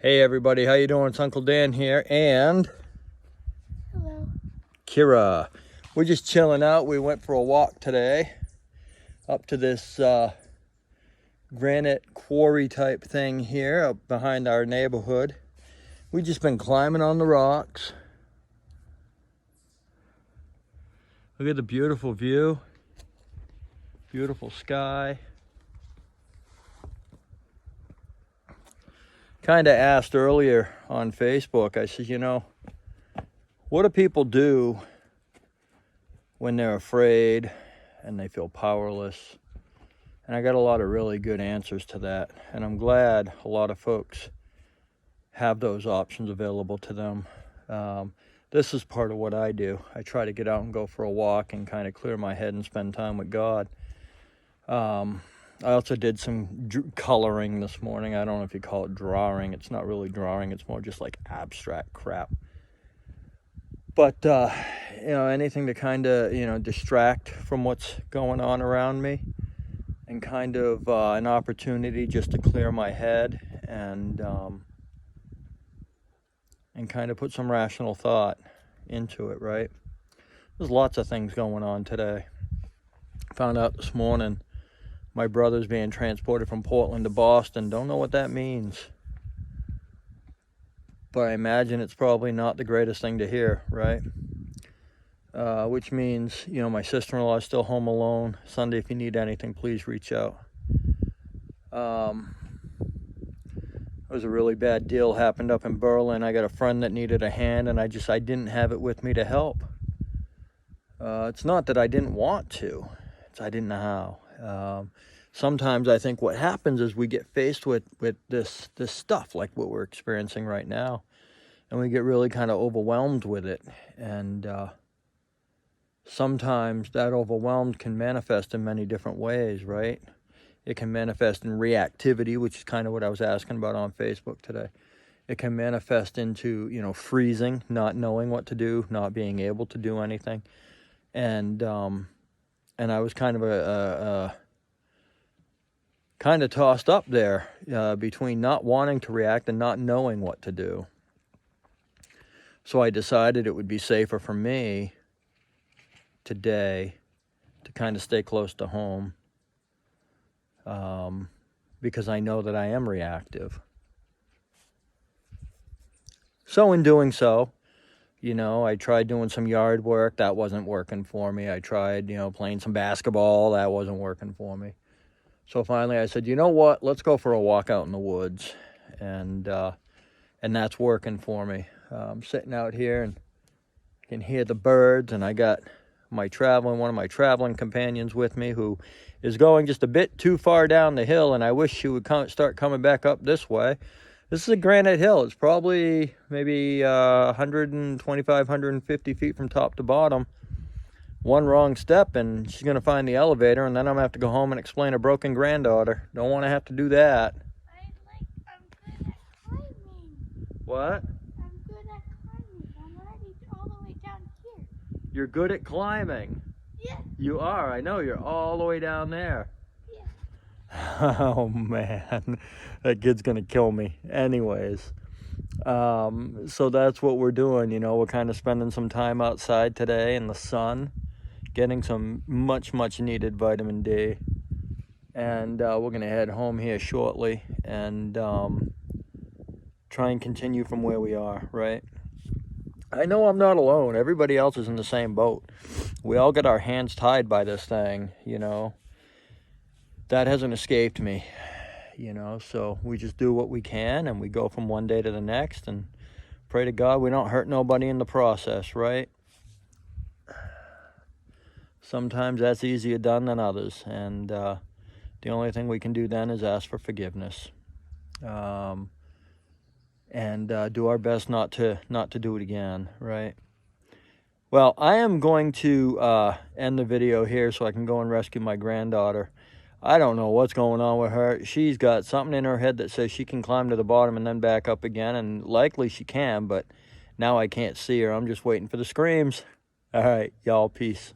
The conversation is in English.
Hey everybody, how you doing? It's Uncle Dan here and Hello. Kira. We're just chilling out. We went for a walk today up to this granite quarry type thing here up behind our neighborhood. We've just been climbing on the rocks. Look at the beautiful view. Beautiful sky. Kind of asked earlier on Facebook, I said, what do people do when they're afraid and they feel powerless? And I got a lot of really good answers to that. And I'm glad a lot of folks have those options available to them. This is part of what I do. I try to get out and go for a walk and kind of clear my head and spend time with God. I also did some coloring this morning. I don't know if you call it drawing. It's not really drawing. It's more just like abstract crap. But, anything to kind of, distract from what's going on around me. And kind of an opportunity just to clear my head and kind of put some rational thought into it, right? There's lots of things going on today. Found out this morning my brother's being transported from Portland to Boston. Don't know what that means. But I imagine it's probably not the greatest thing to hear, right? Which means, my sister-in-law is still home alone. Sunday, if you need anything, please reach out. It was a really bad deal happened up in Berlin. I got a friend that needed a hand, and I didn't have it with me to help. It's not that I didn't want to. It's I didn't know how. Sometimes I think what happens is we get faced with this stuff like what we're experiencing right now, and we get really kind of overwhelmed with it. And sometimes that overwhelmed can manifest in many different ways, right? It can manifest in reactivity, which is kind of what I was asking about on Facebook today. It can manifest into, freezing, not knowing what to do, not being able to do anything. And I was kind of kind of tossed up there between not wanting to react and not knowing what to do. So I decided it would be safer for me today to kind of stay close to home because I know that I am reactive. So in doing so, I tried doing some yard work. That wasn't working for me. I tried, playing some basketball. That wasn't working for me. So finally I said, you know what? Let's go for a walk out in the woods. And that's working for me. I'm sitting out here and I can hear the birds, and I got one of my traveling companions with me who is going just a bit too far down the hill, and I wish she would start coming back up this way. This is a granite hill. It's probably maybe 125, 150 feet from top to bottom. One wrong step and she's going to find the elevator, and then I'm going to have to go home and explain a broken granddaughter. Don't want to have to do that. I'm good at climbing. What? I'm good at climbing. I'm already all the way down here. You're good at climbing. Yeah. You are. I know. You're all the way down there. Yeah. Oh, man. That kid's going to kill me. Anyways. So that's what we're doing. We're kind of spending some time outside today in the sun, getting some much needed vitamin D, and we're going to head home here shortly and try and continue from where we are, right? I know I'm not alone. Everybody else is in the same boat. We all got our hands tied by this thing, That hasn't escaped me, so we just do what we can, and we go from one day to the next and pray to God we don't hurt nobody in the process, right? Sometimes that's easier done than others, and the only thing we can do then is ask for forgiveness, and do our best not to do it again, right? Well, I am going to end the video here so I can go and rescue my granddaughter. I don't know what's going on with her. She's got something in her head that says she can climb to the bottom and then back up again, and likely she can, but now I can't see her. I'm just waiting for the screams. All right, y'all, peace.